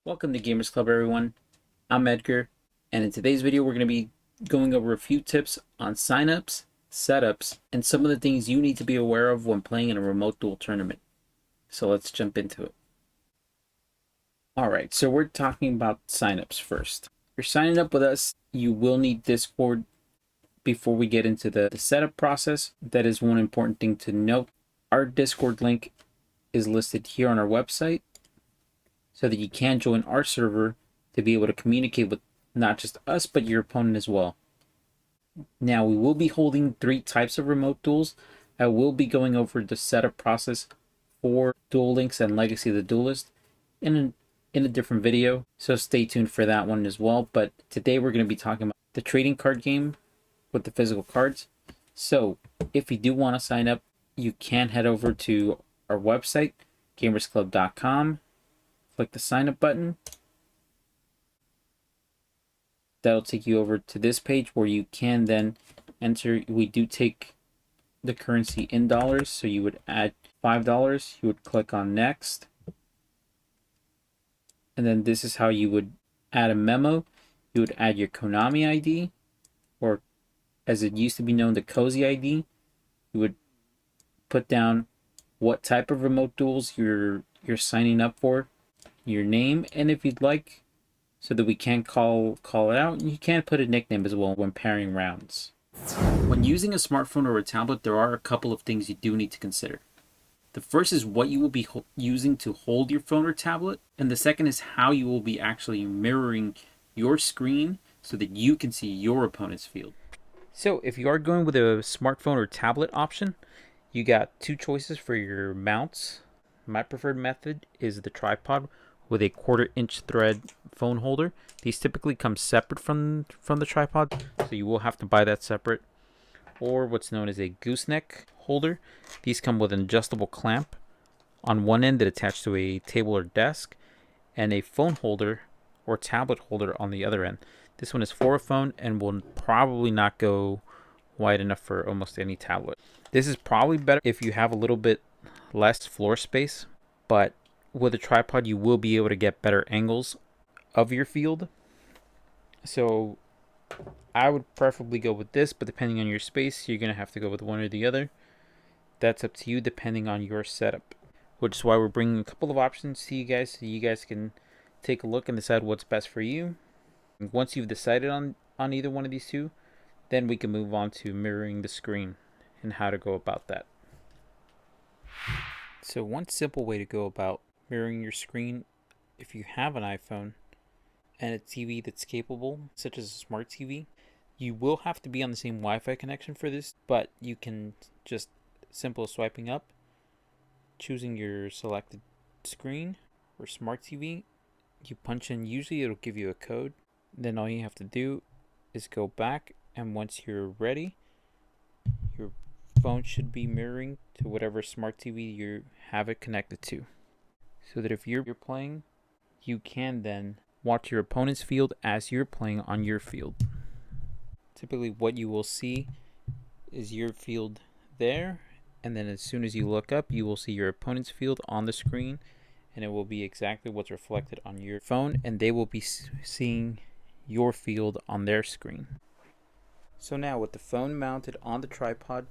Welcome to Gamers Club, everyone. I'm Edgar, and in today's video, we're going to be going over a few tips on signups, setups, and some of the things you need to be aware of when playing in a remote duel tournament. So let's jump into it. Alright, so we're talking about signups first. If you're signing up with us, you will need Discord before we get into the setup process. That is one important thing to note. Our Discord link is listed here on our website, so that you can join our server to be able to communicate with not just us, but your opponent as well. Now, we will be holding 3 types of remote duels. I will be going over the setup process for Duel Links and Legacy of the Duelist in a different video, so stay tuned for that one as well. But today we're going to be talking about the trading card game with the physical cards. So if you do want to sign up, you can head over to our website, gamersclub.com. Click the sign up button. That'll take you over to this page where you can then enter. We do take the currency in dollars, so you would add $5. You would click on next. And then this is how you would add a memo. You would add your Konami ID, or as it used to be known, the Cozy ID. You would put down what type of remote duels you're signing up for, your name, and if you'd like, so that we can call it out. And you can put a nickname as well when pairing rounds. When using a smartphone or a tablet, there are a couple of things you do need to consider. The first is what you will be using to hold your phone or tablet, and the second is how you will be actually mirroring your screen so that you can see your opponent's field. So if you are going with a smartphone or tablet option, you got 2 choices for your mounts. My preferred method is the tripod with a 1/4-inch thread phone holder. These typically come separate from the tripod, so you will have to buy that separate. Or what's known as a gooseneck holder. These come with an adjustable clamp on one end that attached to a table or desk, and a phone holder or tablet holder on the other end. This one is for a phone and will probably not go wide enough for almost any tablet. This is probably better if you have a little bit less floor space, but with a tripod you will be able to get better angles of your field. So I would preferably go with this, but depending on your space, you're going to have to go with one or the other. That's up to you depending on your setup, which is why we're bringing a couple of options to you guys so you guys can take a look and decide what's best for you. And once you've decided on either one of these two, then we can move on to mirroring the screen and how to go about that. So one simple way to go about mirroring your screen, if you have an iPhone and a TV that's capable, such as a smart TV, you will have to be on the same Wi-Fi connection for this, but you can just simple swiping up, choosing your selected screen or smart TV, you punch in, usually it'll give you a code, then all you have to do is go back, and once you're ready, your phone should be mirroring to whatever smart TV you have it connected to, so that if you're playing, you can then watch your opponent's field as you're playing on your field. Typically what you will see is your field there, and then as soon as you look up, you will see your opponent's field on the screen, and it will be exactly what's reflected on your phone, and they will be seeing your field on their screen. So now with the phone mounted on the tripod,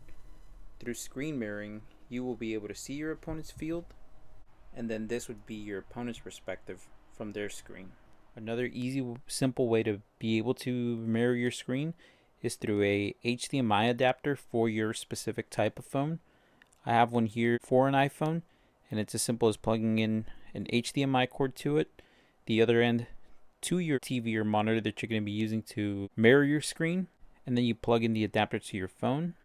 through screen mirroring, you will be able to see your opponent's field, and then this would be your opponent's perspective from their screen. Another easy, simple way to be able to mirror your screen is through a HDMI adapter for your specific type of phone. I have one here for an iPhone, and it's as simple as plugging in an HDMI cord to it, the other end to your TV or monitor that you're going to be using to mirror your screen, and then you plug in the adapter to your phone.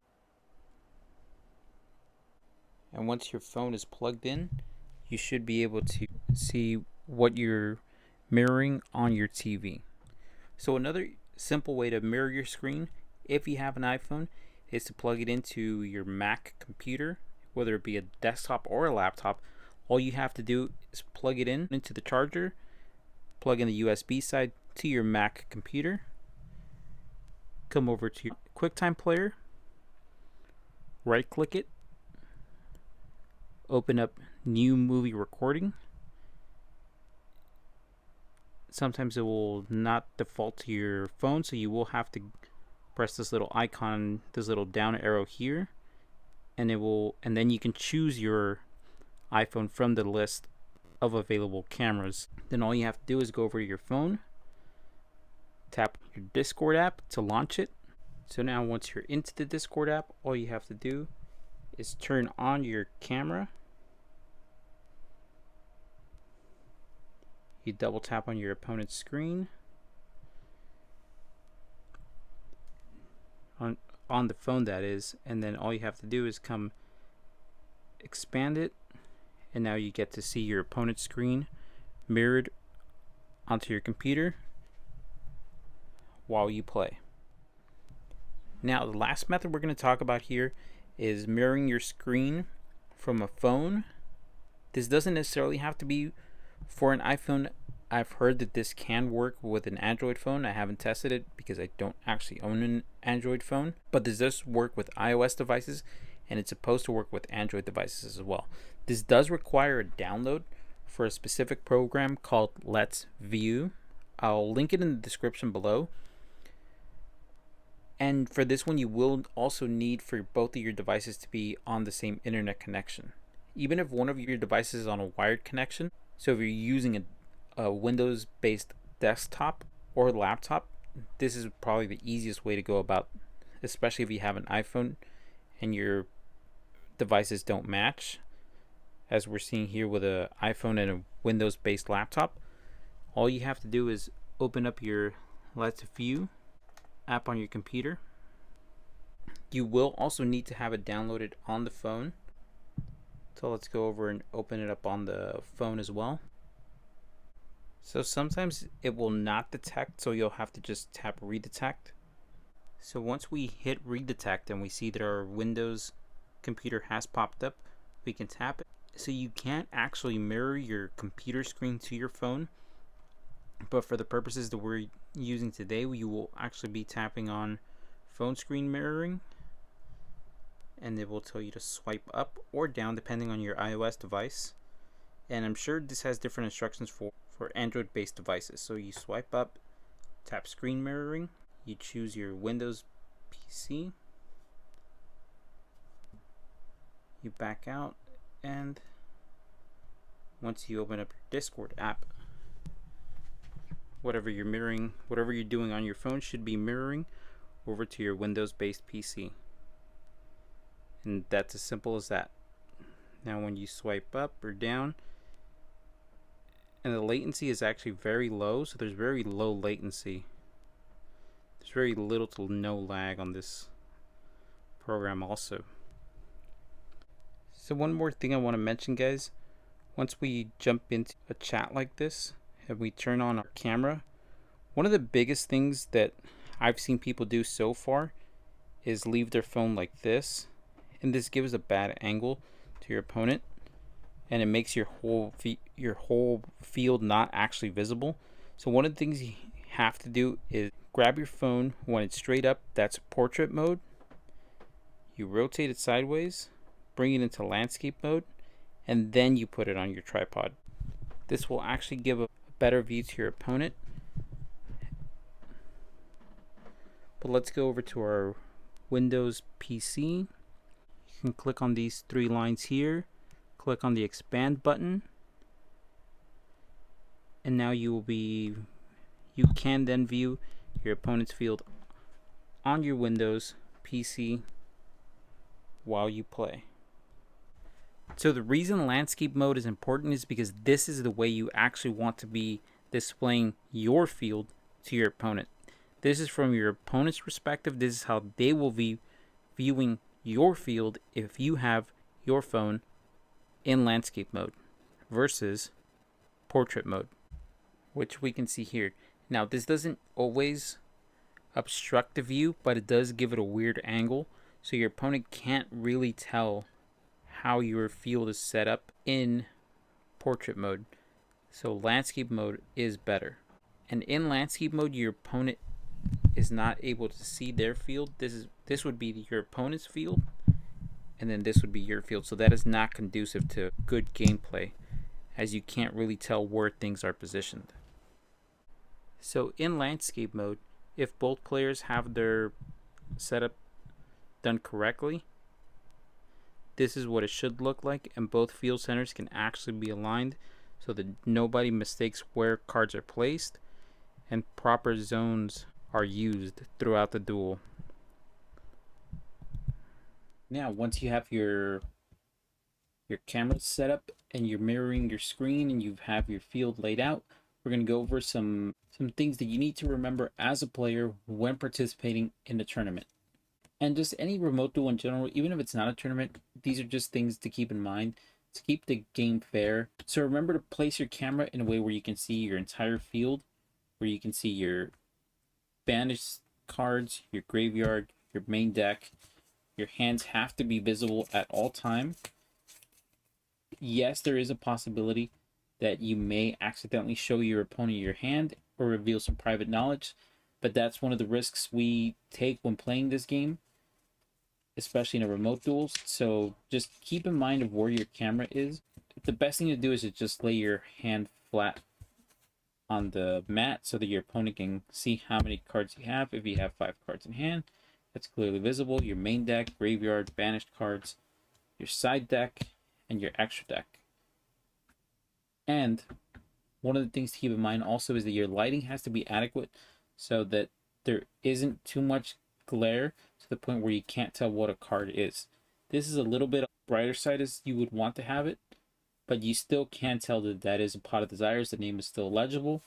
And once your phone is plugged in, you should be able to see what you're mirroring on your TV. So another simple way to mirror your screen, if you have an iPhone, is to plug it into your Mac computer, whether it be a desktop or a laptop. All you have to do is plug it into the charger, plug in the USB side to your Mac computer, come over to your QuickTime player, right click it, open up new movie recording, sometimes it will not default to your phone, so you will have to press this little icon, this little down arrow here, and then you can choose your iPhone from the list of available cameras. Then all you have to do is go over to your phone, tap your Discord app to launch it. So now once you're into the Discord app, all you have to do is turn on your camera. You double tap on your opponent's screen on the phone, that is, and then all you have to do is come expand it, and now you get to see your opponent's screen mirrored onto your computer while you play. Now the last method we're going to talk about here is mirroring your screen from a phone. This doesn't necessarily have to be for an iPhone. I've heard that this can work with an Android phone. I haven't tested it because I don't actually own an Android phone, but this does work with iOS devices, and it's supposed to work with Android devices as well. This does require a download for a specific program called Let's View. I'll link it in the description below. And for this one, you will also need for both of your devices to be on the same internet connection. Even if one of your devices is on a wired connection, so if you're using a Windows-based desktop or laptop, this is probably the easiest way to go about, especially if you have an iPhone and your devices don't match, as we're seeing here with an iPhone and a Windows-based laptop. All you have to do is open up your Let's View app on your computer. You will also need to have it downloaded on the phone. So let's go over and open it up on the phone as well. So sometimes it will not detect, so you'll have to just tap redetect. So once we hit redetect and we see that our Windows computer has popped up, we can tap it. So you can't actually mirror your computer screen to your phone, but for the purposes that we're using today, you will actually be tapping on phone screen mirroring, and it will tell you to swipe up or down depending on your iOS device. And I'm sure this has different instructions for Android based devices. So you swipe up, tap screen mirroring, you choose your Windows PC, you back out, and once you open up your Discord app, whatever you're mirroring, whatever you're doing on your phone should be mirroring over to your Windows based PC. And that's as simple as that. Now when you swipe up or down, and the latency is actually very low, so there's very low latency. There's very little to no lag on this program also. So one more thing I want to mention, guys. Once we jump into a chat like this and we turn on our camera, one of the biggest things that I've seen people do so far is leave their phone like this, and this gives a bad angle to your opponent, and it makes your whole field not actually visible. So one of the things you have to do is grab your phone when it's straight up, that's portrait mode. You rotate it sideways, bring it into landscape mode, and then you put it on your tripod. This will actually give a better view to your opponent. But let's go over to our Windows PC. You can click on these three lines here, click on the expand button, and now you can then view your opponent's field on your Windows PC while you play. So the reason landscape mode is important is because this is the way you actually want to be displaying your field to your opponent. This is from your opponent's perspective. This is how they will be viewing your field if you have your phone in landscape mode versus portrait mode, which we can see here. Now this doesn't always obstruct the view, but it does give it a weird angle, so your opponent can't really tell how your field is set up in portrait mode. So landscape mode is better. And in landscape mode, your opponent is not able to see their field. This would be your opponent's field, and then this would be your field. So that is not conducive to good gameplay, as you can't really tell where things are positioned. So in landscape mode, if both players have their setup done correctly, this is what it should look like, and both field centers can actually be aligned so that nobody mistakes where cards are placed and proper zones are used throughout the duel. Now, once you have your camera set up and you're mirroring your screen and you have your field laid out, we're going to go over some things that you need to remember as a player when participating in the tournament. And just any remote duel in general, even if it's not a tournament, these are just things to keep in mind to keep the game fair. So remember to place your camera in a way where you can see your entire field, where you can see your banished cards, your graveyard, your main deck. Your hands have to be visible at all time. Yes, there is a possibility that you may accidentally show your opponent your hand or reveal some private knowledge, but that's one of the risks we take when playing this game, especially in a remote duels. So just keep in mind of where your camera is. The best thing to do is to just lay your hand flat on the mat so that your opponent can see how many cards you have. If you have 5 cards in hand, that's clearly visible. Your main deck, graveyard, banished cards, your side deck, and your extra deck. And one of the things to keep in mind also is that your lighting has to be adequate so that there isn't too much glare to the point where you can't tell what a card is. This is a little bit brighter side as you would want to have it, but you still can tell that that is a Pot of Desires. The name is still legible.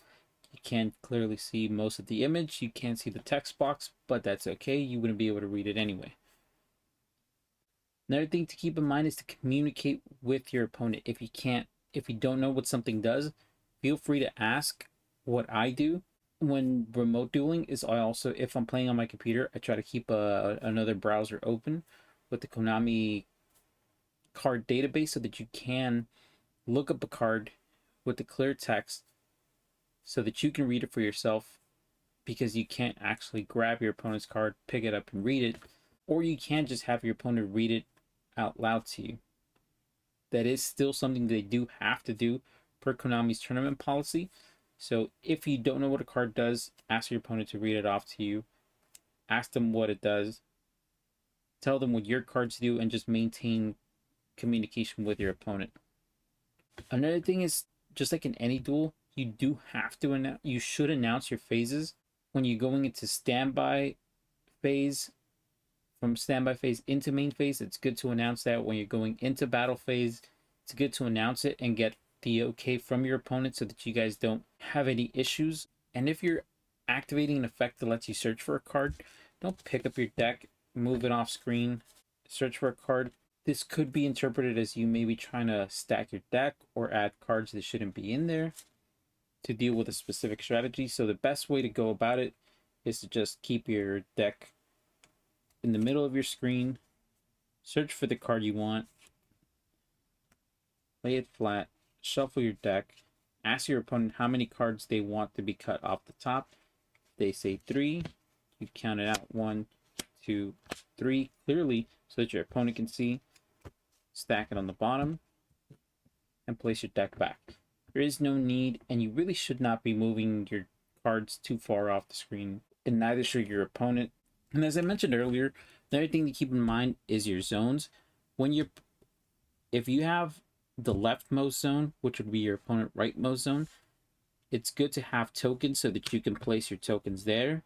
You can clearly see most of the image. You can't see the text box, but that's okay. You wouldn't be able to read it anyway. Another thing to keep in mind is to communicate with your opponent. If you don't know what something does, feel free to ask. What I do when remote dueling is I also, if I'm playing on my computer, I try to keep another browser open with the Konami card database so that you can look up a card with the clear text so that you can read it for yourself, because you can't actually grab your opponent's card, pick it up, and read it, or you can just have your opponent read it out loud to you. That is still something they do have to do per Konami's tournament policy. So if you don't know what a card does, ask your opponent to read it off to you. Ask them what it does. Tell them what your cards do, and just maintain communication with your opponent. Another thing is, just like in any duel, you should announce your phases when you're going into standby phase. From standby phase into main phase, it's good to announce that. When you're going into battle phase, it's good to announce it and get the okay from your opponent so that you guys don't have any issues. And if you're activating an effect that lets you search for a card, don't pick up your deck, move it off screen, search for a card. This could be interpreted as you maybe trying to stack your deck or add cards that shouldn't be in there to deal with a specific strategy. So the best way to go about it is to just keep your deck in the middle of your screen, search for the card you want, lay it flat, shuffle your deck, ask your opponent how many cards they want to be cut off the top. They say 3, you count it out, 1, 2, 3, clearly so that your opponent can see. Stack it on the bottom and place your deck back. There is no need, and you really should not be moving your cards too far off the screen, and neither should your opponent. And as I mentioned earlier, another thing to keep in mind is your zones. If you have the leftmost zone, which would be your opponent rightmost zone, it's good to have tokens so that you can place your tokens there,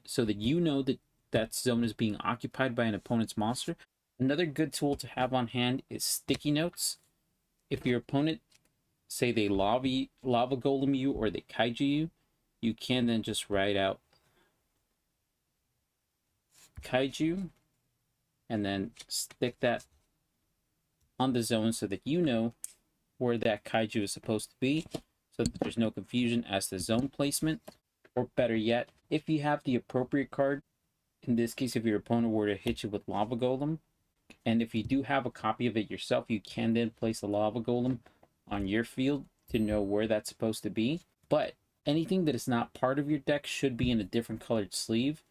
so that you know that that zone is being occupied by an opponent's monster. Another good tool to have on hand is sticky notes. If your opponent, say they lava golem you or they kaiju you, you can then just write out kaiju and then stick that on the zone so that you know where that kaiju is supposed to be, so that there's no confusion as to zone placement. Or better yet, if you have the appropriate card, in this case if your opponent were to hit you with lava golem, and if you do have a copy of it yourself, you can then place the lava golem on your field to know where that's supposed to be. But anything that is not part of your deck should be in a different colored sleeve,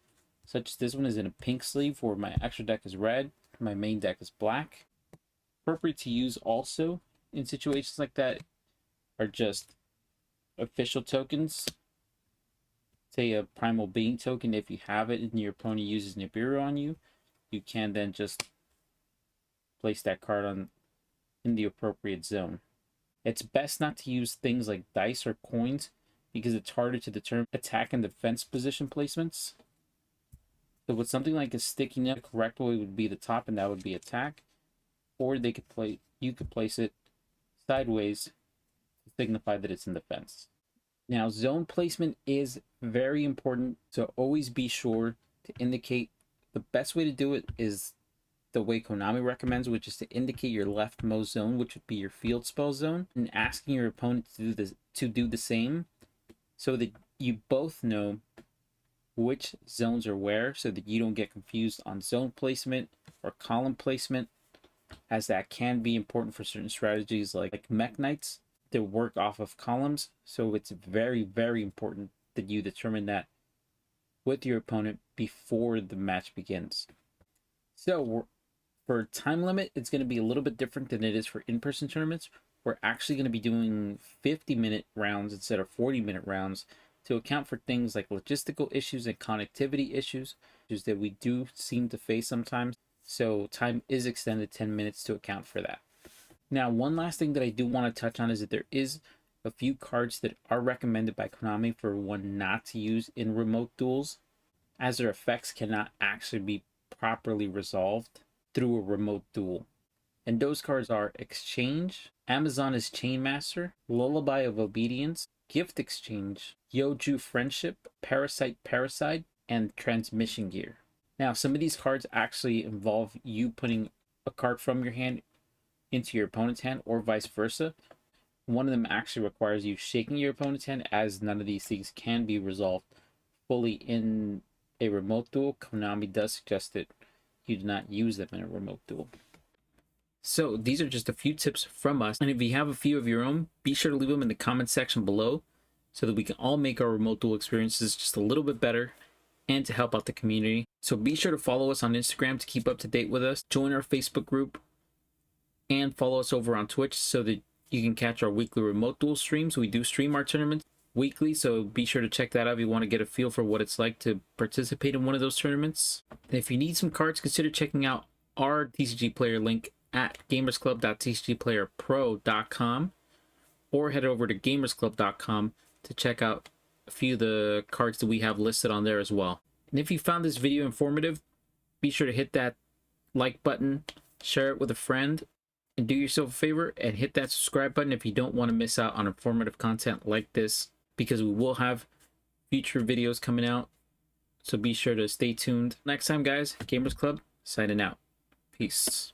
such as this one is in a pink sleeve where my extra deck is red, my main deck is black. Appropriate to use also in situations like that are just official tokens, say a primal being token, if you have it and your opponent uses Nibiru on you, you can then just place that card on in the appropriate zone. It's best not to use things like dice or coins because it's harder to determine attack and defense position placements. So with something like a sticky note, the correct way would be the top, and that would be attack. Or you could place it sideways to signify that it's in defense. Now, zone placement is very important, so always be sure to indicate. The best way to do it is the way Konami recommends, which is to indicate your leftmost zone, which would be your field spell zone, and asking your opponent to do the same, so that you both know which zones are where, so that you don't get confused on zone placement or column placement, as that can be important for certain strategies like Mech Knights that work off of columns. So it's very, very important that you determine that with your opponent before the match begins. So for time limit, it's going to be a little bit different than it is for in-person tournaments. We're actually going to be doing 50-minute rounds instead of 40-minute rounds to account for things like logistical issues and connectivity issues that we do seem to face sometimes. So time is extended 10 minutes to account for that. Now, one last thing that I do want to touch on is that there is a few cards that are recommended by Konami for one not to use in remote duels, as their effects cannot actually be properly resolved through a remote duel. And those cards are Exchange, Amazon is Chainmaster, Lullaby of Obedience, Gift Exchange, Yoju Friendship, Parasite, and Transmission Gear. Now, some of these cards actually involve you putting a card from your hand into your opponent's hand, or vice versa. One of them actually requires you shaking your opponent's hand, as none of these things can be resolved fully in a remote duel. Konami does suggest that you do not use them in a remote duel. So these are just a few tips from us, and if you have a few of your own, be sure to leave them in the comment section below so that we can all make our remote duel experiences just a little bit better and to help out the community. So be sure to follow us on Instagram to keep up to date with us, join our Facebook group, and follow us over on Twitch so that you can catch our weekly remote duel streams. We do stream our tournaments weekly, so be sure to check that out if you want to get a feel for what it's like to participate in one of those tournaments. And if you need some cards, consider checking out our TCG Player link at gamersclub.tcgplayerpro.com, or head over to gamersclub.com to check out a few of the cards that we have listed on there as well. And if you found this video informative, be sure to hit that like button, share it with a friend, and do yourself a favor and hit that subscribe button if you don't want to miss out on informative content like this, because we will have future videos coming out. So be sure to stay tuned. Next time, guys, Gamers Club signing out. Peace.